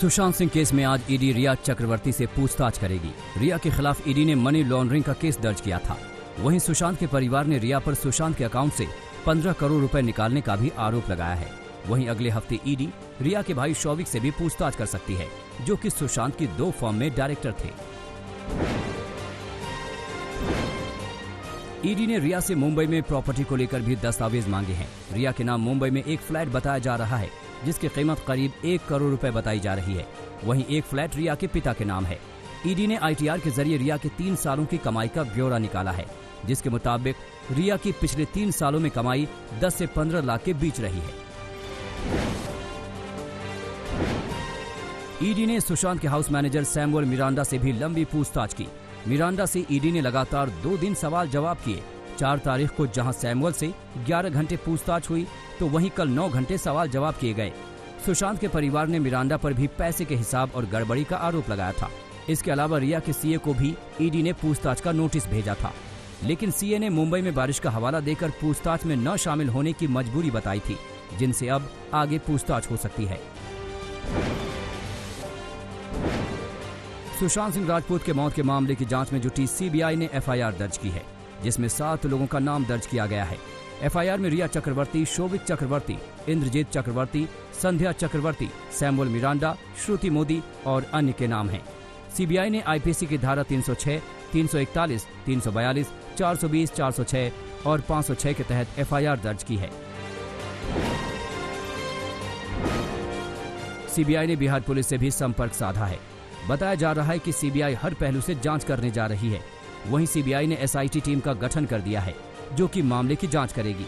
Sushant Singh case में आज ED रिया चक्रवर्ती से पूछताछ करेगी। रिया के खिलाफ ईडी ने मनी लॉन्ड्रिंग का केस दर्ज किया था। वहीं सुशांत के परिवार ने रिया पर सुशांत के अकाउंट से 15 करोड़ रुपए निकालने का भी आरोप लगाया है। वहीं अगले हफ्ते ईडी रिया के भाई शौविक से भी पूछताछ कर सकती है, जो कि सुशांत की 2 फर्म में डायरेक्टर थे। ईडी ने रिया से मुंबई में प्रॉपर्टी को लेकर भी दस्तावेज मांगे हैं। रिया के नाम मुंबई में एक फ्लैट बताया जा रहा है, जिसकी कीमत करीब 1 करोड़ रुपए बताई जा रही है। वहीं एक फ्लैट रिया के पिता के नाम है। ईडी ने ITR के जरिए रिया के 3 सालों की कमाई का ब्यौरा निकाला है, जिसके मुताबिक रिया की पिछले 3 सालों में कमाई 10 से 15 लाख के बीच रही है। ईडी ने सुशांत के हाउस मैनेजर सैमुअल मिरांडा से भी लंबी पूछताछ की। मिरांडा से ईडी ने लगातार 2 दिन सवाल जवाब किए। 4 तारीख को जहां सैमुअल से 11 घंटे पूछताछ हुई, तो वहीं कल 9 घंटे सवाल जवाब किए गए। सुशांत के परिवार ने मिरांडा पर भी पैसे के हिसाब और गड़बड़ी का आरोप लगाया था। इसके अलावा रिया के CA को भी ईडी ने पूछताछ का नोटिस भेजा था, लेकिन CA ने मुंबई में बारिश का हवाला देकर पूछताछ में न शामिल होने की मजबूरी बताई थी, जिनसे अब आगे पूछताछ हो सकती है। सुशांत सिंह राजपूत के मौत के मामले की जांच में जुटी CBI ने FIR दर्ज की है, जिसमें 7 लोगों का नाम दर्ज किया गया है। FIR में रिया चक्रवर्ती, शौविक चक्रवर्ती, इंद्रजीत चक्रवर्ती, संध्या चक्रवर्ती, सैमुअल मिरांडा, श्रुति मोदी और अन्य के नाम हैं। CBI ने IPC की धारा 306, 341, 342, 420, 406 और 506 के तहत FIR दर्ज की है। CBI ने बिहार पुलिस से भी संपर्क साधा है। बताया जा रहा है कि CBI हर पहलू से जांच करने जा रही है। वहीं CBI ने SIT टीम का गठन कर दिया है, जो कि मामले की जांच करेगी।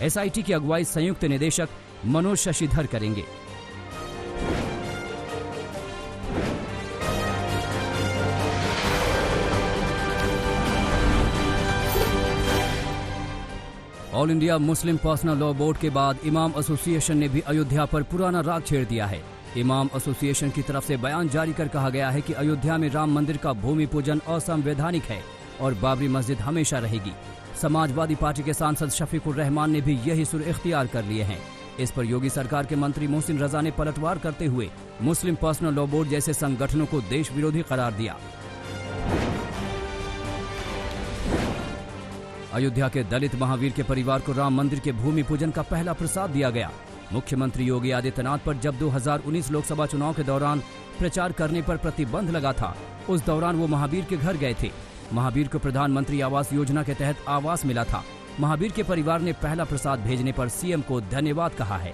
SIT की अगुवाई संयुक्त निदेशक मनोज शशिधर करेंगे। All India Muslim personal law board के बाद इमाम एसोसिएशन ने भी अयोध्या पर पुराना राग छेड़ दिया है। इमाम एसोसिएशन की तरफ से बयान जारी कर कहा गया है कि अयोध्या में राम मंदिर का भूमि पूजन असंवैधानिक है और बाबरी मस्जिद हमेशा रहेगी। समाजवादी पार्टी के सांसद शफीकुर रहमान ने भी यही सुर इख्तियार कर लिए हैं। इस पर योगी सरकार के मंत्री मोहसिन रजा ने पलटवार करते हुए मुस्लिम पर्सनल लॉ बोर्ड जैसे संगठनों को देश विरोधी करार दिया। अयोध्या के दलित महावीर के परिवार को राम मंदिर के भूमि पूजन का पहला प्रसाद दिया गया। मुख्यमंत्री योगी आदित्यनाथ पर जब 2019 लोकसभा चुनाव के दौरान प्रचार करने पर प्रतिबंध लगा था, उस दौरान वो महावीर के घर गए थे। महावीर को प्रधानमंत्री आवास योजना के तहत आवास मिला था। महावीर के परिवार ने पहला प्रसाद भेजने पर CM को धन्यवाद कहा है।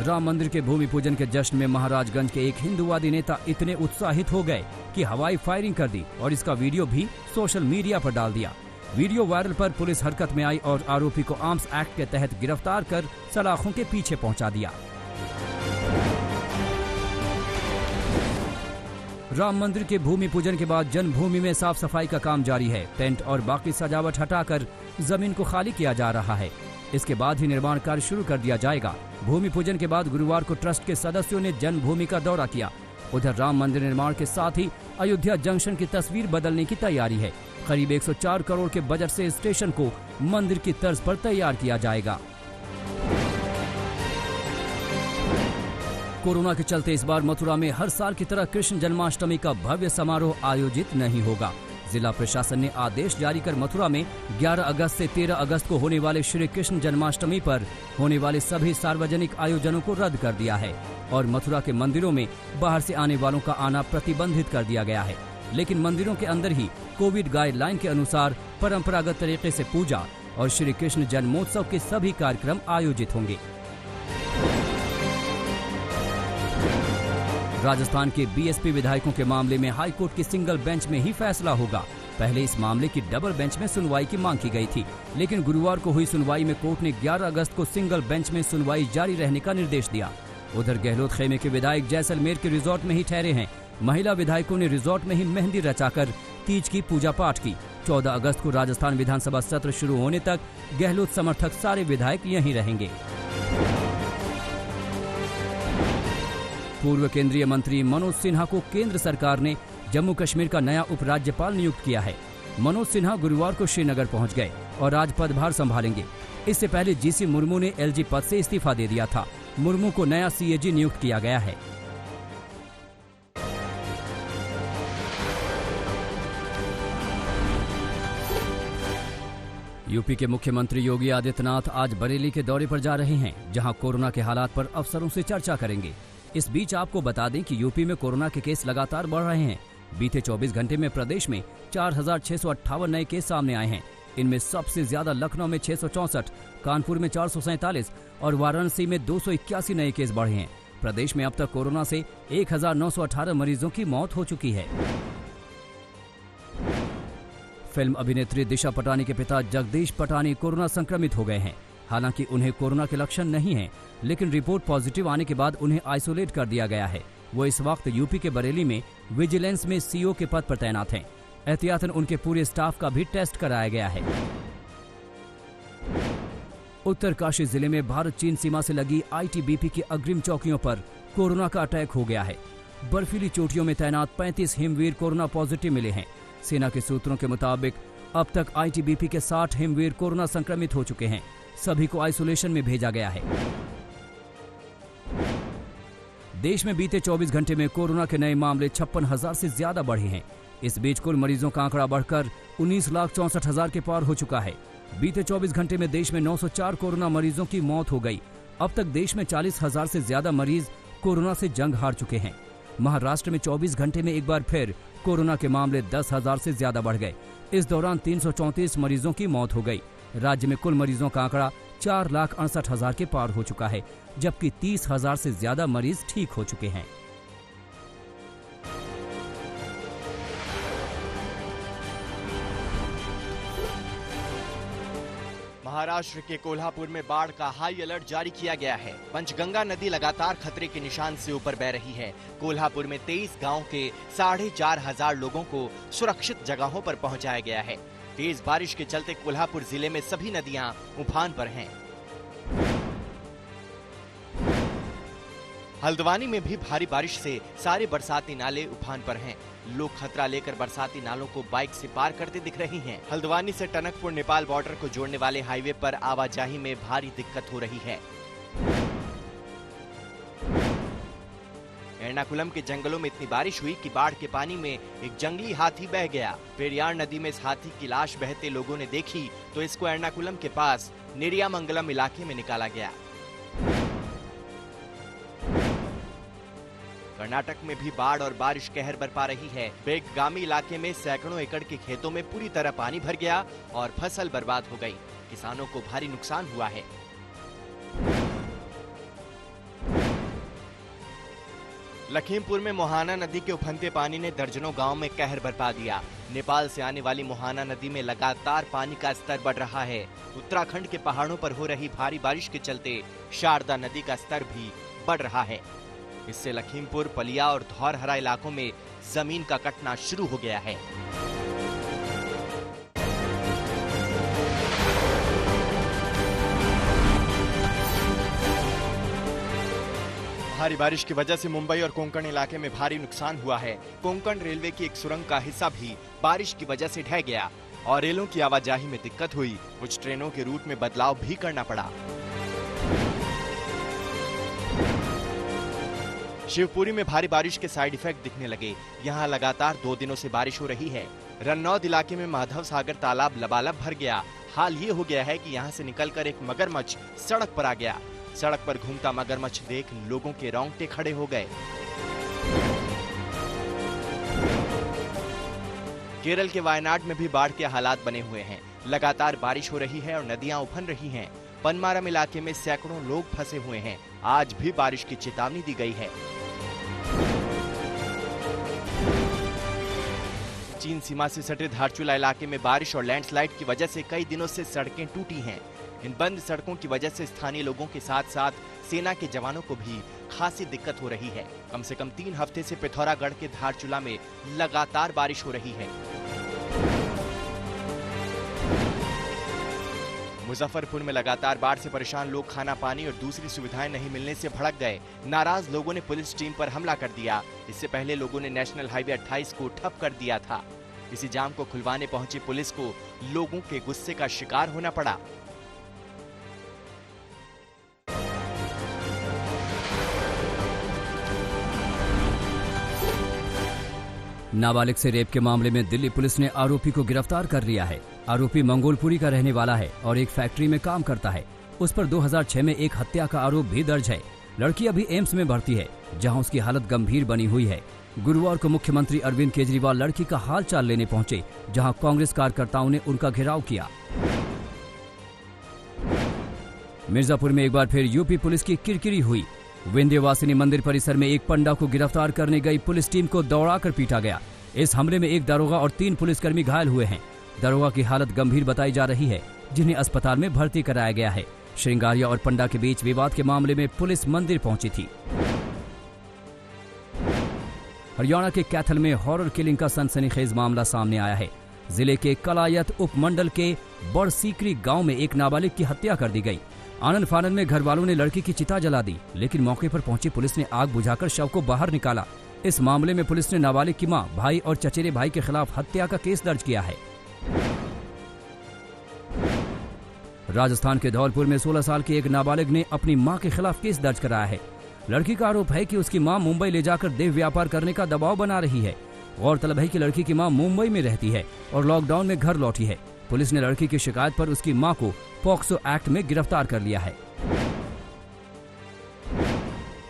राम मंदिर के भूमि पूजन के जश्न में महाराजगंज के एक हिंदूवादी नेता इतने उत्साहित हो गए कि हवाई फायरिंग कर दी और इसका वीडियो भी सोशल मीडिया पर डाल दिया। वीडियो वायरल पर पुलिस हरकत में आई और आरोपी को आर्म्स एक्ट के तहत गिरफ्तार कर सलाखों के पीछे पहुंचा दिया। राम मंदिर के भूमि पूजन के बाद जन्मभूमि में साफ सफाई का काम जारी है। टेंट और बाकी सजावट हटाकर जमीन को खाली किया जा रहा है। इसके बाद ही निर्माण कार्य शुरू कर दिया जाएगा। भूमि पूजन के बाद गुरुवार को ट्रस्ट के सदस्यों ने जन्मभूमि का दौरा किया। उधर राम मंदिर निर्माण के साथ ही अयोध्या जंक्शन की तस्वीर बदलने की तैयारी है। करीब 104 करोड़ के बजट से स्टेशन को मंदिर की तर्ज पर तैयार किया जाएगा। कोरोना के चलते इस बार मथुरा में हर साल की तरह कृष्ण जन्माष्टमी का भव्य समारोह आयोजित नहीं होगा। जिला प्रशासन ने आदेश जारी कर मथुरा में 11 अगस्त से 13 अगस्त को होने वाले श्री कृष्ण जन्माष्टमी पर होने वाले सभी सार्वजनिक आयोजनों को रद्द कर दिया है और मथुरा के मंदिरों में बाहर से आने वालों का आना प्रतिबंधित कर दिया गया है। लेकिन मंदिरों के अंदर ही कोविड गाइडलाइन के अनुसार परंपरागत तरीके से पूजा और श्री कृष्ण जन्मोत्सव के सभी कार्यक्रम आयोजित होंगे। राजस्थान के BSP विधायकों के मामले में हाईकोर्ट की सिंगल बेंच में ही फैसला होगा। पहले इस मामले की डबल बेंच में सुनवाई की मांग की गई थी, लेकिन गुरुवार को हुई सुनवाई में कोर्ट ने 11 अगस्त को सिंगल बेंच में सुनवाई जारी रहने का निर्देश दिया। उधर गहलोत खेमे के विधायक जैसलमेर के रिजॉर्ट में ही ठहरे हैं। महिला विधायकों ने रिजॉर्ट में ही मेहंदी रचाकर तीज की पूजा पाठ की। 14 अगस्त को राजस्थान विधानसभा सत्र शुरू होने तक गहलोत समर्थक सारे विधायक यहीं रहेंगे। पूर्व केंद्रीय मंत्री मनोज सिन्हा को केंद्र सरकार ने जम्मू कश्मीर का नया उपराज्यपाल नियुक्त किया है। मनोज सिन्हा गुरुवार को श्रीनगर पहुंच गए और आज पदभार संभालेंगे। इससे पहले जीसी मुर्मू ने एलजी पद से इस्तीफा दे दिया था। मुर्मू को नया सीएजी नियुक्त किया गया है। यूपी के मुख्यमंत्री योगी आदित्यनाथ आज बरेली के दौरे पर जा रहे हैं, जहां कोरोना के हालात पर अफसरों से चर्चा करेंगे। इस बीच आपको बता दें कि यूपी में कोरोना के केस लगातार बढ़ रहे हैं। बीते 24 घंटे में प्रदेश में 4,658 नए केस सामने आए हैं। इनमें सबसे ज्यादा लखनऊ में 664, कानपुर में 447 और वाराणसी में 281 नए केस बढ़े हैं। प्रदेश में अब तक कोरोना से 1,918 मरीजों की मौत हो चुकी है। फिल्म अभिनेत्री दिशा पटानी के पिता जगदीश पटानी कोरोना संक्रमित हो गए हैं। हालांकि उन्हें कोरोना के लक्षण नहीं हैं, लेकिन रिपोर्ट पॉजिटिव आने के बाद उन्हें आइसोलेट कर दिया गया है। वो इस वक्त यूपी के बरेली में विजिलेंस में सीओ के पद पर तैनात हैं। एहतियातन उनके पूरे स्टाफ का भी टेस्ट कराया गया है। उत्तरकाशी जिले में भारत चीन सीमा से लगी आईटीबीपी की अग्रिम चौकियों पर कोरोना का अटैक हो गया है। बर्फीली चोटियों में तैनात 35 हिमवीर कोरोना पॉजिटिव मिले हैं। सेना के सूत्रों के मुताबिक अब तक आईटीबीपी के 60 हिमवीर कोरोना संक्रमित हो चुके हैं। सभी को आइसोलेशन में भेजा गया है। देश में बीते 24 घंटे में कोरोना के नए मामले 56,000 से ज्यादा बढ़े हैं। इस बीच कुल मरीजों का आंकड़ा बढ़कर 19,64,000 के पार हो चुका है। बीते 24 घंटे में देश में 904 कोरोना मरीजों की मौत हो गई। अब तक देश में 40,000 से ज्यादा मरीज कोरोना से जंग हार चुके हैं। महाराष्ट्र में 24 घंटे में एक बार फिर कोरोना के मामले 10,000 से ज्यादा बढ़ गए। इस दौरान 334 मरीजों की मौत हो गई। राज्य में कुल मरीजों का आंकड़ा 4,68,000 के पार हो चुका है, जबकि 30,000 से ज्यादा मरीज ठीक हो चुके हैं। महाराष्ट्र के कोल्हापुर में बाढ़ का हाई अलर्ट जारी किया गया है। पंचगंगा नदी लगातार खतरे के निशान से ऊपर बह रही है। कोल्हापुर में 23 गांव के 4,500 लोगों को सुरक्षित जगहों पर पहुंचाया गया है। तेज बारिश के चलते कोल्हापुर जिले में सभी नदियां उफान पर हैं। हल्द्वानी में भी भारी बारिश से सारे बरसाती नाले उफान पर हैं। लोग खतरा लेकर बरसाती नालों को बाइक से पार करते दिख रहे हैं। हल्द्वानी से टनकपुर नेपाल बॉर्डर को जोड़ने वाले हाईवे पर आवाजाही में भारी दिक्कत हो रही है। एर्नाकुलम के जंगलों में इतनी बारिश हुई कि बाढ़ के पानी में एक जंगली हाथी बह गया। पेरियार नदी में इस हाथी की लाश बहते लोगों ने देखी तो इसको एर्नाकुलम के पास नेरियामंगलम इलाके में निकाला गया। कर्नाटक में भी बाढ़ और बारिश कहर बरपा रही है। बेगगामी इलाके में सैकड़ों एकड़ के खेतों में पूरी तरह पानी भर गया और फसल बर्बाद हो गई। किसानों को भारी नुकसान हुआ है। लखीमपुर में मोहाना नदी के उफनते पानी ने दर्जनों गांव में कहर बरपा दिया। नेपाल से आने वाली मोहाना नदी में लगातार पानी का स्तर बढ़ रहा है। उत्तराखंड के पहाड़ों पर हो रही भारी बारिश के चलते शारदा नदी का स्तर भी बढ़ रहा है। इससे लखीमपुर, पलिया और धौरहरा इलाकों में जमीन का कटना शुरू हो गया है। भारी बारिश की वजह से मुंबई और कोंकण इलाके में भारी नुकसान हुआ है। कोंकण रेलवे की एक सुरंग का हिस्सा भी बारिश की वजह से ढह गया और रेलों की आवाजाही में दिक्कत हुई। कुछ ट्रेनों के रूट में बदलाव भी करना पड़ा। शिवपुरी में भारी बारिश के साइड इफेक्ट दिखने लगे। यहाँ लगातार 2 दिनों से बारिश हो रही है। रन्नौद इलाके में माधव सागर तालाब लबालब भर गया। हाल ये हो गया है कि यहाँ से निकलकर एक मगरमच्छ सड़क पर आ गया। सड़क पर घूमता मगरमच्छ देख लोगों के रोंगटे खड़े हो गए। केरल के वायनाड में भी बाढ़ के हालात बने हुए हैं। लगातार बारिश हो रही है और नदियां उफन रही हैं। पनमारम इलाके में सैकड़ों लोग फंसे हुए हैं। आज भी बारिश की चेतावनी दी गई है। चीन सीमा से सटे धारचूला इलाके में बारिश और लैंडस्लाइड की वजह से कई दिनों से सड़कें टूटी हैं। इन बंद सड़कों की वजह से स्थानीय लोगों के साथ साथ सेना के जवानों को भी खासी दिक्कत हो रही है। कम से कम 3 हफ्ते से पिथौरागढ़ के धारचूला में लगातार बारिश हो रही है। मुजफ्फरपुर में लगातार बाढ़ से परेशान लोग खाना पानी और दूसरी सुविधाएं नहीं मिलने से भड़क गए। नाराज लोगों ने पुलिस टीम पर हमला कर दिया। इससे पहले लोगों ने नेशनल हाईवे 28 को ठप कर दिया था। इसी जाम को खुलवाने पहुंची पुलिस को लोगों के गुस्से का शिकार होना पड़ा। नाबालिग से रेप के मामले में दिल्ली पुलिस ने आरोपी को गिरफ्तार कर लिया है। आरोपी मंगोलपुरी का रहने वाला है और एक फैक्ट्री में काम करता है। उस पर 2006 में एक हत्या का आरोप भी दर्ज है। लड़की अभी एम्स में भर्ती है, जहां उसकी हालत गंभीर बनी हुई है। गुरुवार को मुख्यमंत्री अरविंद केजरीवाल लड़की का हालचाल लेने पहुंचे, जहां कांग्रेस कार्यकर्ताओं ने उनका घेराव किया। मिर्जापुर में एक बार फिर यूपी पुलिस की किरकिरी हुई। विंध्यवासिनी मंदिर परिसर में एक पंडा को गिरफ्तार करने गई पुलिस टीम को दौड़ाकर पीटा गया। इस हमले में एक दारोगा और 3 पुलिसकर्मी घायल हुए हैं। दारोगा की हालत गंभीर बताई जा रही है, जिन्हें अस्पताल में भर्ती कराया गया है। श्रृंगारिया और पंडा के बीच विवाद के मामले में पुलिस मंदिर पहुंची थी। हरियाणा के कैथल में हॉरर किलिंग का सनसनीखेज मामला सामने आया है। जिले के कलायत उपमंडल के बड़सीकरी गांव में एक नाबालिग की हत्या कर दी गई। आनंद फानंद में घर वालों ने लड़की की चिता जला दी, लेकिन मौके पर पहुंची पुलिस ने आग बुझाकर शव को बाहर निकाला। इस मामले में पुलिस ने नाबालिग की मां, भाई और चचेरे भाई के खिलाफ हत्या का केस दर्ज किया है। राजस्थान के धौलपुर में 16 साल की एक नाबालिग ने अपनी मां के खिलाफ केस दर्ज कराया है। लड़की का आरोप है कि उसकी मां मुंबई ले जाकर देह व्यापार करने का दबाव बना रही है। गौरतलब है कि लड़की की मां मुंबई में रहती है और लॉकडाउन में घर लौटी है। पुलिस ने लड़की की शिकायत पर उसकी मां को पॉक्सो एक्ट में गिरफ्तार कर लिया है।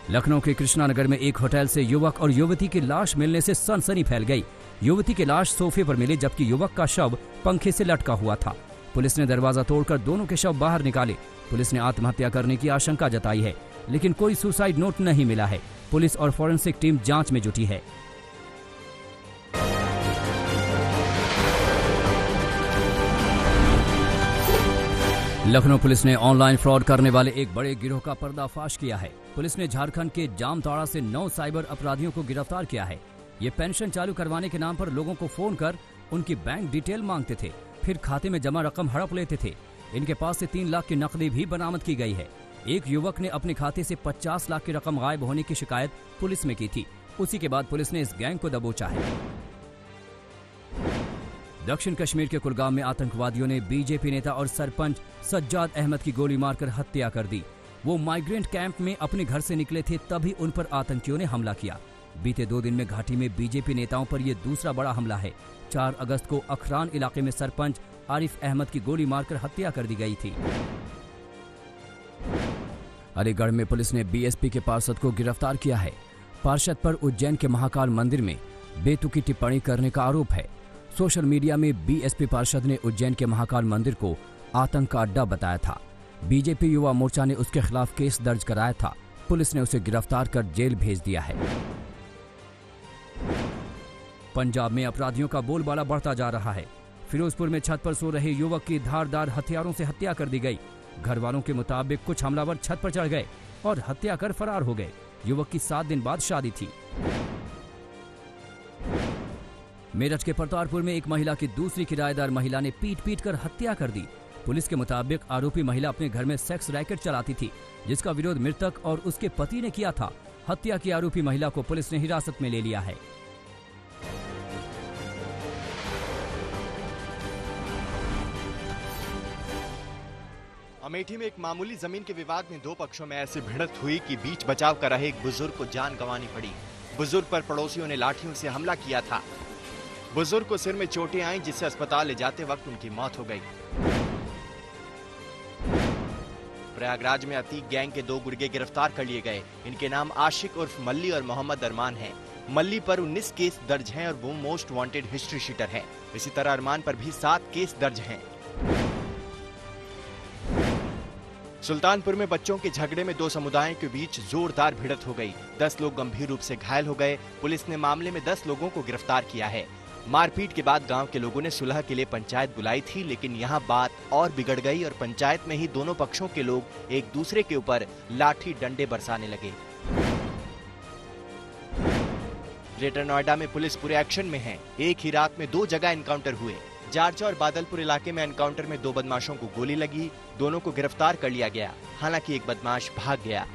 लखनऊ के कृष्णानगर में एक होटल से युवक और युवती की लाश मिलने से सनसनी फैल गई। युवती की लाश सोफे पर मिली, जबकि युवक का शव पंखे से लटका हुआ था। पुलिस ने दरवाजा तोड़कर दोनों के शव बाहर निकाले। पुलिस ने आत्महत्या करने की आशंका जताई है, लेकिन कोई सुसाइड नोट नहीं मिला है। पुलिस और फॉरेंसिक टीम जांच में जुटी है। लखनऊ पुलिस ने ऑनलाइन फ्रॉड करने वाले एक बड़े गिरोह का पर्दाफाश किया है। पुलिस ने झारखंड के जामताड़ा से 9 साइबर अपराधियों को गिरफ्तार किया है। ये पेंशन चालू करवाने के नाम पर लोगों को फोन कर उनकी बैंक डिटेल मांगते थे, फिर खाते में जमा रकम हड़प लेते थे। इनके पास से 3 लाख की नकदी भी बरामद की गई है। एक युवक ने अपने खाते से 50 लाख की रकम गायब होने की शिकायत पुलिस में की थी। उसी के बाद पुलिस ने इस गैंग को दबोचा है। दक्षिण कश्मीर के कुलगाम में आतंकवादियों ने बीजेपी नेता और सरपंच सज्जाद अहमद की गोली मारकर हत्या कर दी। वो माइग्रेंट कैंप में अपने घर से निकले थे, तभी उन पर आतंकियों ने हमला किया। बीते 2 दिन में घाटी में बीजेपी नेताओं पर यह दूसरा बड़ा हमला है। 4 अगस्त को अखरान इलाके में सरपंच आरिफ अहमद की गोली मारकर हत्या कर दी गई थी। अलीगढ़ में पुलिस ने बीएसपी के पार्षद को गिरफ्तार किया है। पार्षद पर उज्जैन के महाकाल मंदिर में बेतुकी टिप्पणी करने का आरोप है। सोशल मीडिया में बीएसपी पार्षद ने उज्जैन के महाकाल मंदिर को आतंक का अड्डा बताया था। बीजेपी युवा मोर्चा ने उसके खिलाफ केस दर्ज कराया था। पुलिस ने उसे गिरफ्तार कर जेल भेज दिया है। पंजाब में अपराधियों का बोलबाला बढ़ता जा रहा है। फिरोजपुर में छत पर सो रहे युवक की धारदार हथियारों से हत्या कर दी गई। घर वालों के मुताबिक कुछ हमलावर छत पर चढ़ गए और हत्या कर फरार हो गए। युवक की 7 दिन बाद शादी थी। मेरठ के प्रतापपुर में एक महिला की दूसरी किराएदार महिला ने पीट कर हत्या कर दी। पुलिस के मुताबिक आरोपी महिला अपने घर में सेक्स रैकेट चलाती थी, जिसका विरोध मृतक और उसके पति ने किया था। हत्या की आरोपी महिला को पुलिस ने हिरासत में ले लिया है। अमेठी में एक मामूली जमीन के विवाद में 2 पक्षों में ऐसी भिड़ंत हुई कि बीच बचाव कर रहे एक बुजुर्ग को जान गंवानी पड़ी। बुजुर्ग पर पड़ोसियों ने लाठियों से हमला किया था। बुजुर्ग को सिर में चोटें आईं, जिससे अस्पताल ले जाते वक्त उनकी मौत हो गई। प्रयागराज में अतीक गैंग के 2 गुर्गे गिरफ्तार कर लिए गए। इनके नाम आशिक उर्फ मल्ली और मोहम्मद अरमान हैं। मल्ली पर 19 केस दर्ज हैं और वो मोस्ट वांटेड हिस्ट्री शीटर है। इसी तरह अरमान पर भी 7 केस दर्ज हैं। सुल्तानपुर में बच्चों के झगड़े में 2 समुदायों के बीच जोरदार भिड़ंत हो गई। 10 लोग गंभीर रूप से घायल हो गए। पुलिस ने मामले में 10 लोगों को गिरफ्तार किया है। मारपीट के बाद गांव के लोगों ने सुलह के लिए पंचायत बुलाई थी, लेकिन यहां बात और बिगड़ गई और पंचायत में ही दोनों पक्षों के लोग एक दूसरे के ऊपर लाठी डंडे बरसाने लगे। ग्रेटर नोएडा में पुलिस पूरे एक्शन में है। एक ही रात में 2 जगह एनकाउंटर हुए। जारचा और बादलपुर इलाके में एनकाउंटर में 2 बदमाशों को गोली लगी। दोनों को गिरफ्तार कर लिया गया। हालांकि एक बदमाश भाग गया।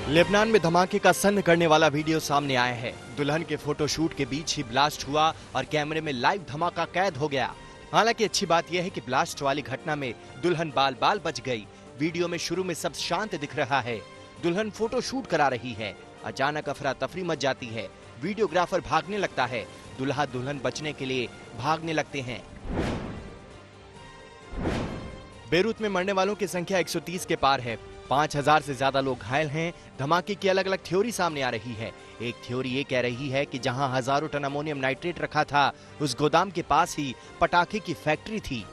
लेबनान में धमाके का सन्न करने वाला वीडियो सामने आया है। दुल्हन के फोटोशूट के बीच ही ब्लास्ट हुआ और कैमरे में लाइव धमाका कैद हो गया। हालांकि अच्छी बात यह है कि ब्लास्ट वाली घटना में दुल्हन बाल बाल बच गई। वीडियो में शुरू में सब शांत दिख रहा है। दुल्हन फोटो शूट करा रही है। अचानक अफरा तफरी मच जाती है। वीडियोग्राफर भागने लगता है। दुल्हा दुल्हन बचने के लिए भागने लगते हैं। बेरूत में मरने वालों की संख्या 130 के पार है। 5000 से ज्यादा लोग घायल हैं। धमाके की अलग अलग थ्योरी सामने आ रही है। एक थ्योरी ये कह रही है कि जहां हजारों टन अमोनियम नाइट्रेट रखा था, उस गोदाम के पास ही पटाखे की फैक्ट्री थी।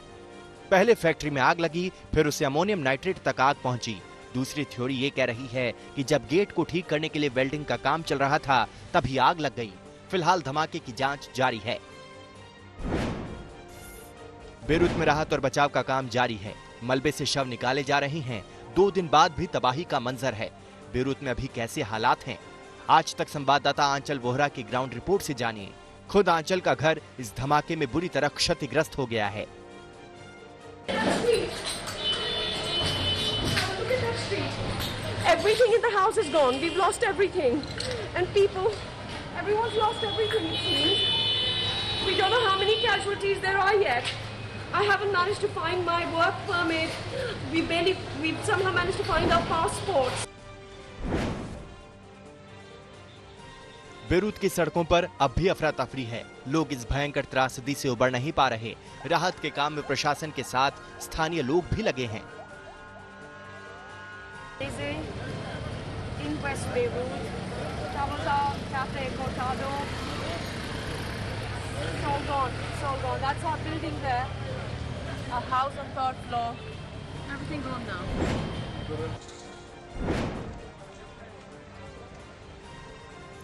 पहले फैक्ट्री में आग लगी, फिर उसे अमोनियम नाइट्रेट तक आग पहुंची। दूसरी थ्योरी ये कह रही है कि जब गेट को ठीक करने के लिए वेल्डिंग का काम चल रहा था, तभी आग लग गई। फिलहाल धमाके की जांच जारी है। बेरूत में राहत और बचाव का काम जारी है। मलबे से शव निकाले जा रहे हैं। 2 दिन बाद भी तबाही का मंजर है। बेरूत में अभी कैसे हालात हैं? आज तक संवाददाता आंचल वोहरा की ग्राउंड रिपोर्ट से जानिए। खुद आंचल का घर इस धमाके में बुरी तरह क्षतिग्रस्त हो गया है। Everything in the house is gone. We've lost everything, and everyone's lost everything. It seems. We don't know how many casualties there are yet. I haven't managed to find my work permit. We've somehow managed to find our passports. Beirut की सड़कों पर अब भी अफरा तफरी है। लोग इस भयंकर त्रासदी से उबर नहीं पा रहे। राहत के काम में प्रशासन के साथ स्थानीय लोग भी लगे हैं। In West Beirut, Tabaza, Cafe Cortado, it's all gone. That's our building there. Our house on 3rd floor. Everything gone now.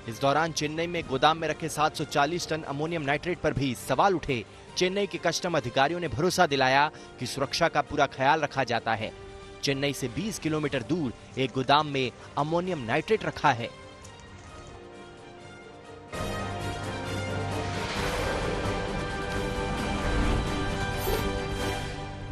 इस दौरान चेन्नई में गोदाम में रखे 740 टन अमोनियम नाइट्रेट पर भी सवाल उठे। चेन्नई के कस्टम अधिकारियों ने भरोसा दिलाया कि सुरक्षा का पूरा ख्याल रखा जाता है। चेन्नई से 20 किलोमीटर दूर एक गोदाम में अमोनियम नाइट्रेट रखा है।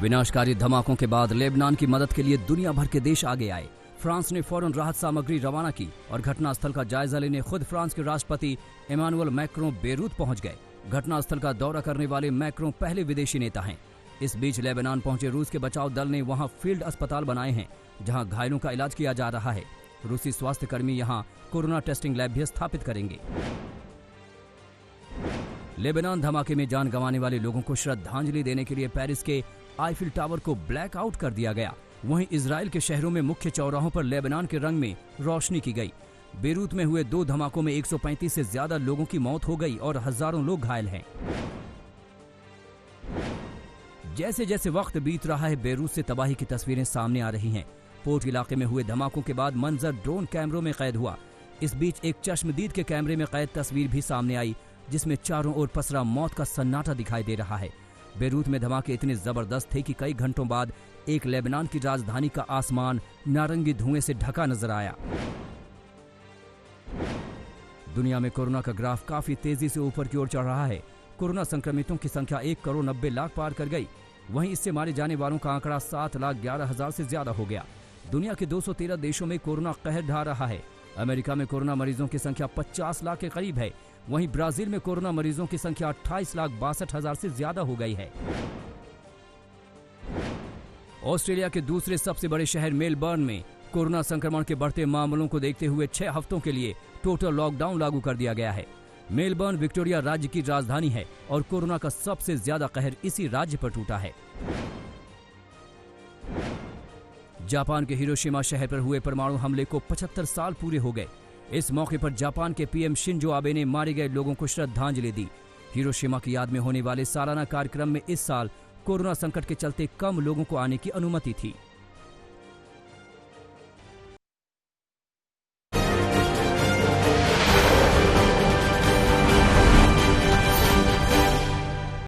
विनाशकारी धमाकों के बाद लेबनान की मदद के लिए दुनिया भर के देश आगे आए। फ्रांस ने फौरन राहत सामग्री रवाना की और घटनास्थल का जायजा लेने खुद फ्रांस के राष्ट्रपति इमानुएल मैक्रों बेरूत पहुंच गए। घटनास्थल का दौरा करने वाले मैक्रों पहले विदेशी नेता हैं। इस बीच लेबनान पहुंचे रूस के बचाव दल ने वहां फील्ड अस्पताल बनाए हैं, जहां घायलों का इलाज किया जा रहा है। रूसी स्वास्थ्य कर्मी यहां कोरोना टेस्टिंग लैब भी स्थापित करेंगे। लेबनान धमाके में जान गंवाने वाले लोगों को श्रद्धांजलि देने के लिए पेरिस के आईफिल टावर को ब्लैक आउट कर दिया गया। वहीं इजराइल के शहरों में मुख्य चौराहों पर लेबनान के रंग में रोशनी की गई। बेरूत में हुए 2 धमाकों में 135 से ज्यादा लोगों की मौत हो गई और हजारों लोग घायल हैं। जैसे जैसे वक्त बीत रहा है, बेरूत से तबाही की तस्वीरें सामने आ रही हैं। पोर्ट इलाके में हुए धमाकों के बाद मंजर ड्रोन कैमरों में कैद हुआ। इस बीच एक चश्मदीद के कैमरे में कैद तस्वीर भी सामने आई, जिसमें चारों ओर पसरा मौत का सन्नाटा दिखाई दे रहा है। बेरूत में धमाके इतने जबरदस्त थे कि कई घंटों बाद एक लेबनान की राजधानी का आसमान नारंगी धुएं से ढका नजर आया। दुनिया में कोरोना का ग्राफ काफी तेजी से ऊपर की ओर चढ़ रहा है। कोरोना संक्रमितों की संख्या 1 करोड़ 90 लाख पार कर गई। वहीं इससे मारे जाने वालों का आंकड़ा 7,11,000 से ज्यादा हो गया। दुनिया के 213 देशों में कोरोना कहर ढा रहा है। अमेरिका में कोरोना मरीजों की संख्या 50 लाख के करीब है। वहीं ब्राजील में कोरोना मरीजों की संख्या 28,62,000 से ज्यादा हो गई है। ऑस्ट्रेलिया के दूसरे सबसे बड़े शहर मेलबर्न में कोरोना संक्रमण के बढ़ते मामलों को देखते हुए 6 हफ्तों के लिए टोटल लॉकडाउन लागू कर दिया गया है। मेलबर्न विक्टोरिया राज्य की राजधानी है और कोरोना का सबसे ज्यादा कहर इसी राज्य पर टूटा है। जापान के हिरोशिमा शहर पर हुए परमाणु हमले को 75 साल पूरे हो गए। इस मौके पर जापान के पीएम शिंजो आबे ने मारे गए लोगों को श्रद्धांजलि दी। हिरोशिमा की याद में होने वाले सालाना कार्यक्रम में इस साल कोरोना संकट के चलते कम लोगों को आने की अनुमति थी।